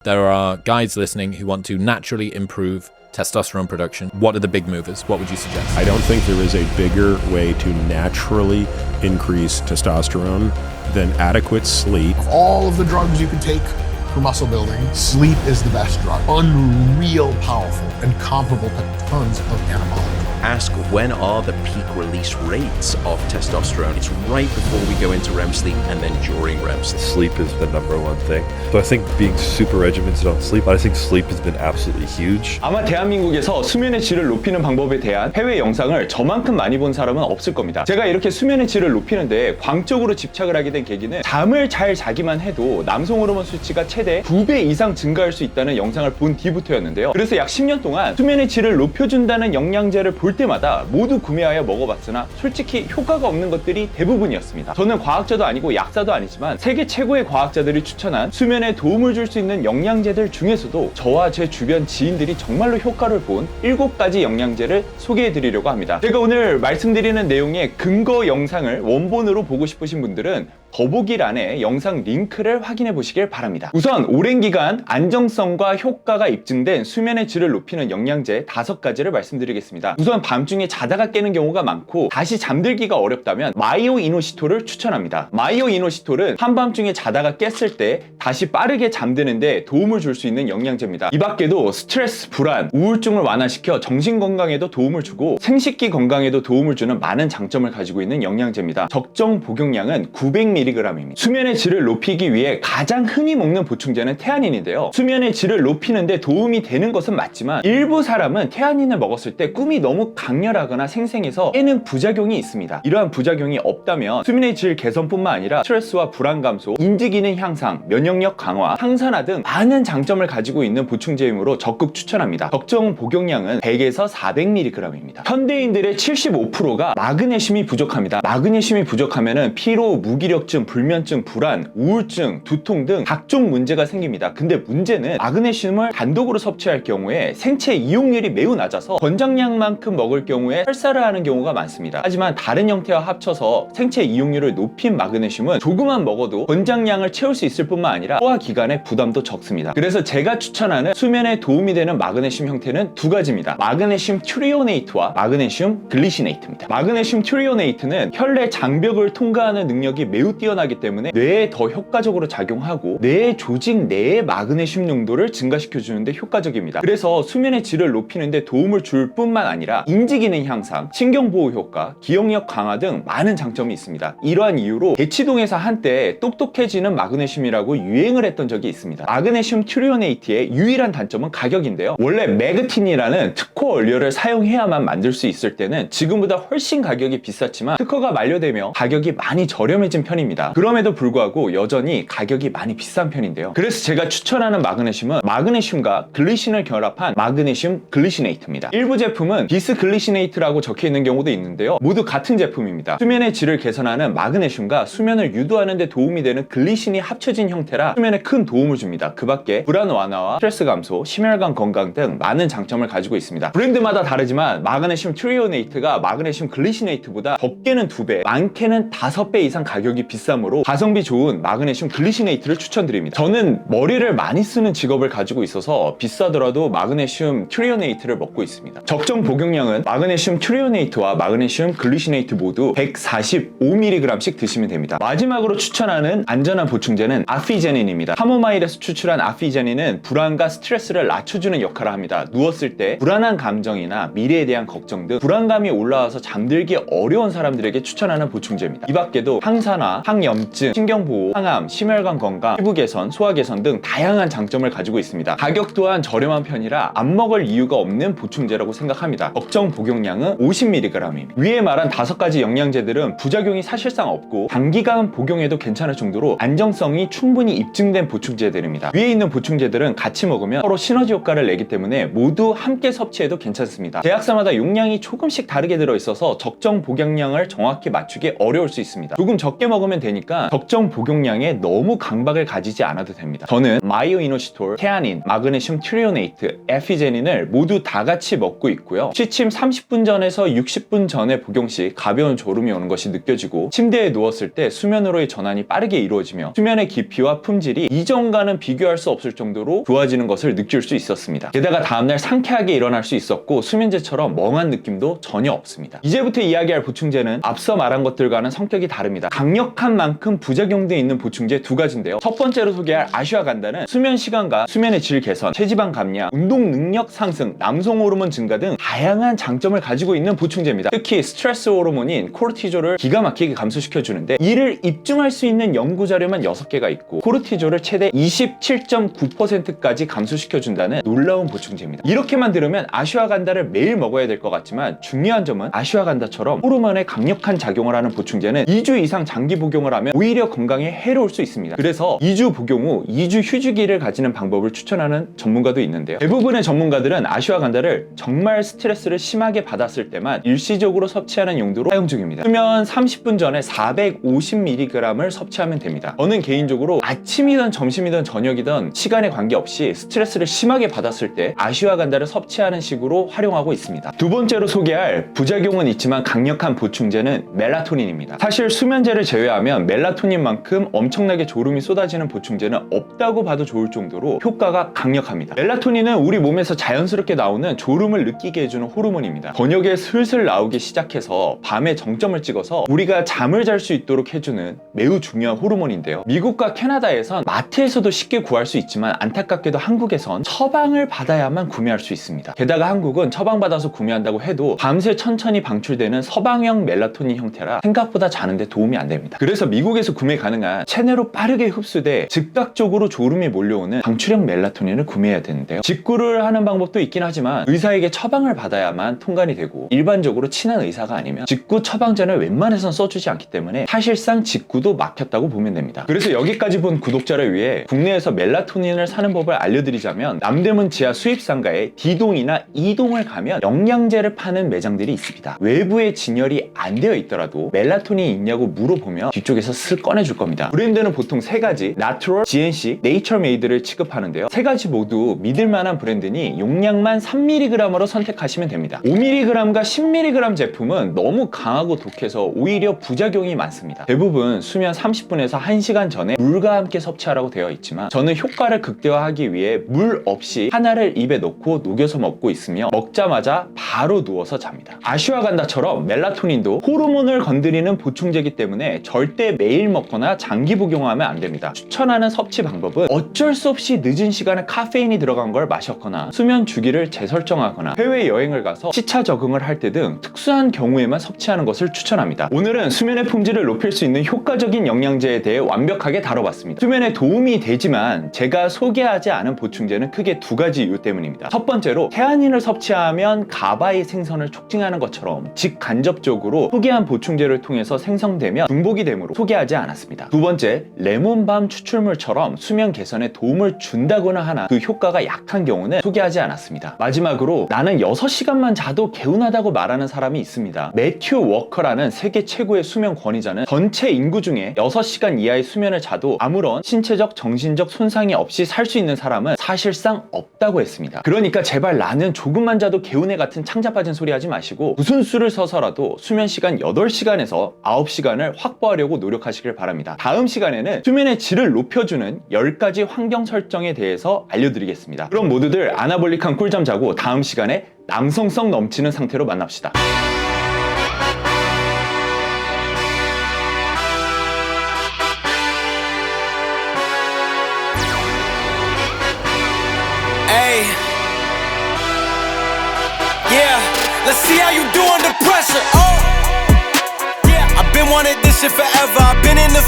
There are guys listening who want to naturally improve testosterone production. What are the big movers? What would you suggest? I don't think there is a bigger way to naturally increase testosterone than adequate sleep. Of all of the drugs you can take for muscle building, sleep is the best drug. Unreal powerful and comparable to tons of anabolic. Ask when are the peak release rates of testosterone. It's right before we go into REM sleep and then during REM sleep. Sleep is the number one thing. So I think being super regimented on sleep, I think sleep has been absolutely huge. 아마 대한민국에서 수면의 질을 높이는 방법에 대한 해외 영상을 저만큼 많이 본 사람은 없을 겁니다. 제가 이렇게 수면의 질을 높이는데 광적으로 집착을 하게 된 계기는 잠을 잘 자기만 해도 남성 호르몬 수치가 최대 2배 이상 증가할 수 있다는 영상을 본 뒤부터였는데요. 그래서 약 10년 동안 수면의 질을 높여준다는 영양제를 볼 때마다 모두 구매하여 먹어봤으나 솔직히 효과가 없는 것들이 대부분이었습니다. 저는 과학자도 아니고 약사도 아니지만 세계 최고의 과학자들이 추천한 수면에 도움을 줄 수 있는 영양제들 중에서도 저와 제 주변 지인들이 정말로 효과를 본 7가지 영양제를 소개해드리려고 합니다. 제가 오늘 말씀드리는 내용의 근거 영상을 원본으로 보고 싶으신 분들은 더보기란에 영상 링크를 확인해 보시길 바랍니다. 우선 오랜 기간 안정성과 효과가 입증된 수면의 질을 높이는 영양제 5가지를 말씀드리겠습니다. 우선 밤중에 자다가 깨는 경우가 많고 다시 잠들기가 어렵다면 마이오이노시톨을 추천합니다. 마이오이노시톨은 한밤중에 자다가 깼을 때 다시 빠르게 잠드는데 도움을 줄 수 있는 영양제입니다. 이 밖에도 스트레스, 불안, 우울증을 완화시켜 정신건강에도 도움을 주고 생식기 건강에도 도움을 주는 많은 장점을 가지고 있는 영양제입니다. 적정 복용량은 900mg입니다. 수면의 질을 높이기 위해 가장 흔히 먹는 보충제는 태아닌인데요. 수면의 질을 높이는데 도움이 되는 것은 맞지만 일부 사람은 태아닌을 먹었을 때 꿈이 너무 강렬하거나 생생해서 깨는 부작용이 있습니다. 이러한 부작용이 없다면 수면의 질 개선뿐만 아니라 스트레스와 불안 감소, 인지기능 향상, 면역력 강화, 항산화 등 많은 장점을 가지고 있는 보충제이므로 적극 추천합니다. 적정 복용량은 100에서 400mg입니다. 현대인들의 75%가 마그네슘이 부족합니다. 마그네슘이 부족하면 피로, 무기력증, 불면증, 불안, 우울증, 두통 등 각종 문제가 생깁니다. 근데 문제는 마그네슘을 단독으로 섭취할 경우에 생체 이용률이 매우 낮아서 권장량만큼 먹을 경우에 설사를 하는 경우가 많습니다. 하지만 다른 형태와 합쳐서 생체 이용률을 높인 마그네슘은 조금만 먹어도 권장량을 채울 수 있을 뿐만 아니라 소화 기관의 부담도 적습니다. 그래서 제가 추천하는 수면에 도움이 되는 마그네슘 형태는 2가지입니다. 마그네슘 튜리오네이트와 마그네슘 글리시네이트입니다. 마그네슘 튜리오네이트는 혈내 장벽을 통과하는 능력이 매우 뛰어나기 때문에 뇌에 더 효과적으로 작용하고 뇌의 조직 내의 마그네슘 농도를 증가시켜주는데 효과적입니다. 그래서 수면의 질을 높이는데 도움을 줄 뿐만 아니라 인지기능 향상, 신경보호 효과, 기억력 강화 등 많은 장점이 있습니다. 이러한 이유로 대치동에서 한때 똑똑해지는 마그네슘이라고 유행을 했던 적이 있습니다. 마그네슘 튜리오네이트의 유일한 단점은 가격인데요. 원래 매그틴이라는 특허 원료를 사용해야만 만들 수 있을 때는 지금보다 훨씬 가격이 비쌌지만 특허가 만료되며 가격이 많이 저렴해진 편입니다. 그럼에도 불구하고 여전히 가격이 많이 비싼 편인데요. 그래서 제가 추천하는 마그네슘은 마그네슘과 글리신을 결합한 마그네슘 글리시네이트입니다. 일부 제품은 비스글리시네이트라고 적혀있는 경우도 있는데요. 모두 같은 제품입니다. 수면의 질을 개선하는 마그네슘과 수면을 유도하는 데 도움이 되는 글리신이 합쳐진 형태라 수면에 큰 도움을 줍니다. 그 밖에 불안 완화와 스트레스 감소, 심혈관 건강 등 많은 장점을 가지고 있습니다. 브랜드마다 다르지만 마그네슘 튜리오네이트가 마그네슘 글리시네이트보다 적게는 2배, 많게는 5배 이상 가격이 비싸므로 가성비 좋은 마그네슘 글리시네이트를 추천드립니다. 저는 머리를 많이 쓰는 직업을 가지고 있어서 비싸더라도 마그네슘 튜리오네이트를 먹고 있습니다. 적정 복용량은 마그네슘 튜리오네이트와 마그네슘 글리시네이트 모두 145mg씩 드시면 됩니다. 마지막으로 추천하는 안전한 보충제는 아피제닌입니다. 카모마일에서 추출한 아피제닌은 불안과 스트레스를 낮춰주는 역할을 합니다. 누웠을 때 불안한 감정이나 미래에 대한 걱정 등 불안감이 올라와서 잠들기 어려운 사람들에게 추천하는 보충제입니다. 이 밖에도 항산화, 항염증, 신경보호, 항암, 심혈관 건강, 피부 개선, 소화 개선 등 다양한 장점을 가지고 있습니다. 가격 또한 저렴한 편이라 안 먹을 이유가 없는 보충제라고 생각합니다. 적정 복용량은 50mg입니다. 위에 말한 5가지 영양제들은 부작용이 사실상 없고 단기간 복용해도 괜찮을 정도로 안정성이 충분히 입증된 보충제들입니다. 위에 있는 보충제들은 같이 먹으면 서로 시너지 효과를 내기 때문에 모두 함께 섭취해도 괜찮습니다. 제약사마다 용량이 조금씩 다르게 들어있어서 적정 복용량을 정확히 맞추기 어려울 수 있습니다. 조금 적게 먹으면 되니까 적정 복용량에 너무 강박을 가지지 않아도 됩니다. 저는 마이오이노시톨, 테아닌, 마그네슘 트리오네이트, 에피제닌을 모두 다 같이 먹고 있고요. 취침 30분 전에서 60분 전에 복용 시 가벼운 졸음이 오는 것이 느껴지고 침대에 누웠을 때 수면으로의 전환이 빠르게 이루어지며 수면의 깊이와 품질이 이전과는 비교할 수 없을 정도로 좋아지는 것을 느낄 수 있었습니다. 게다가 다음날 상쾌하게 일어날 수 있었고 수면제처럼 멍한 느낌도 전혀 없습니다. 이제부터 이야기할 보충제는 앞서 말한 것들과는 성격이 다릅니다. 강력한 만큼 부작용도 있는 보충제 두 가지인데요. 첫 번째로 소개할 아슈아간다는 수면 시간과 수면의 질 개선, 체지방 감량, 운동 능력 상승, 남성 호르몬 증가 등 다양한 장점을 가지고 있는 보충제입니다. 특히 스트레스 호르몬인 코르티졸을 기가 막히게 감소시켜주는데 이를 입증할 수 있는 연구 자료만 6개가 있고 코르티졸을 최대 27.9%까지 감소시켜준다는 놀라운 보충제입니다. 이렇게만 들으면 아슈아간다를 매일 먹어야 될 것 같지만 중요한 점은 아슈아간다처럼 호르몬에 강력한 작용을 하는 보충제는 2주 이상 장기 복용을 하면 오히려 건강에 해로울 수 있습니다. 그래서 2주 복용 후 2주 휴지기를 가지는 방법을 추천하는 전문가도 있는데요. 대부분의 전문가들은 아슈아간다를 정말 스트레스를 심하게 받았을 때만 일시적으로 섭취하는 용도로 사용 중입니다. 수면 30분 전에 450mg을 섭취하면 됩니다. 저는 개인적으로 아침이든 점심이든 저녁이든 시간에 관계없이 스트레스를 심하게 받았을 때 아슈아간다를 섭취하는 식으로 활용하고 있습니다. 두 번째로 소개할 부작용은 있지만 강력한 보충제는 멜라토닌입니다. 사실 수면제를 제외하면 멜라토닌만큼 엄청나게 졸음이 쏟아지는 보충제는 없다고 봐도 좋을 정도로 효과가 강력합니다. 멜라토닌은 우리 몸에서 자연스럽게 나오는 졸음을 느끼게 해주는 호르몬입니다. 저녁에 슬슬 나오기 시작해서 밤에 정점을 찍어서 우리가 잠을 잘 수 있도록 해주는 매우 중요한 호르몬인데요. 미국과 캐나다에선 마트에서도 쉽게 구할 수 있지만 안타깝게도 한국에선 처방을 받아야만 구매할 수 있습니다. 게다가 한국은 처방받아서 구매한다고 해도 밤새 천천히 방출되는 서방형 멜라토닌 형태라 생각보다 자는데 도움이 안 됩니다. 그래서 미국에서 구매 가능한 체내로 빠르게 흡수돼 즉각적으로 졸음이 몰려오는 방출형 멜라토닌을 구매해야 되는데요. 직구를 하는 방법도 있긴 하지만 의사에게 처방을 받아야만 통관이 되고 일반적으로 친한 의사가 아니면 직구 처방전을 웬만해선 써주지 않기 때문에 사실상 직구도 막혔다고 보면 됩니다. 그래서 여기까지 본 구독자를 위해 국내에서 멜라토닌을 사는 법을 알려드리자면 남대문 지하 수입상가에 D동이나 E동을 가면 영양제를 파는 매장들이 있습니다. 외부에 진열이 안 되어 있더라도 멜라토닌이 있냐고 물어보면 뒤쪽에서 쓱 꺼내줄 겁니다. 브랜드는 보통 3가지 나트롤, GNC, 네이처메이드를 취급하는데요. 3가지 모두 믿을만한 브랜드니 용량만 3mg으로 선택하시면 됩니다. 5mg과 10mg 제품은 너무 강하고 독해서 오히려 부작용이 많습니다. 대부분 수면 30분에서 1시간 전에 물과 함께 섭취하라고 되어 있지만 저는 효과를 극대화하기 위해 물 없이 하나를 입에 넣고 녹여서 먹고 있으며 먹자마자 바로 누워서 잡니다. 아슈아간다처럼 멜라토닌도 호르몬을 건드리는 보충제이기 때문에 절대 매일 먹거나 장기 복용하면 안 됩니다. 추천하는 섭취 방법은 어쩔 수 없이 늦은 시간에 카페인이 들어간 걸 마셨거나 수면 주기를 재설정하거나 해외여행을 가서 시차 적응을 할 때 등 특수한 경우에만 섭취하는 것을 추천합니다. 오늘은 수면의 품질을 높일 수 있는 효과적인 영양제에 대해 완벽하게 다뤄봤습니다. 수면에 도움이 되지만 제가 소개하지 않은 보충제는 크게 2가지 이유 때문입니다. 첫 번째로 테아닌을 섭취하면 가바의 생성을 촉진하는 것처럼 직간접적으로 소개한 보충제를 통해서 생성되면 중복이 되므로 소개하지 않았습니다. 두 번째, 레몬밤 추출물처럼 수면 개선에 도움을 준다거나 하나 그 효과가 약한 경우는 소개하지 않았습니다. 마지막으로 나는 6시간만 자도 개운하다고 말하는 사람이 있습니다. 매튜 워커라는 세계 최고의 수면 권위자는 전체 인구 중에 6시간 이하의 수면을 자도 아무런 신체적, 정신적 손상이 없이 살 수 있는 사람은 사실상 없다고 했습니다. 그러니까 제발 나는 조금만 자도 개운해 같은 창자 빠진 소리 하지 마시고 무슨 수를 써서라도 수면 시간 8시간에서 9시간을 확보하려고 노력하시길 바랍니다. 다음 시간에는 수면의 질을 높여주는 10가지 환경 설정에 대해서 알려드리겠습니다. 그럼 모두들 아나볼릭한 꿀잠 자고 다음 시간에 남성성 넘치는 상태로 만납시다. Hey, yeah, let's see how you do under pressure. Oh, yeah, I've been wanting this shit forever. I've been in the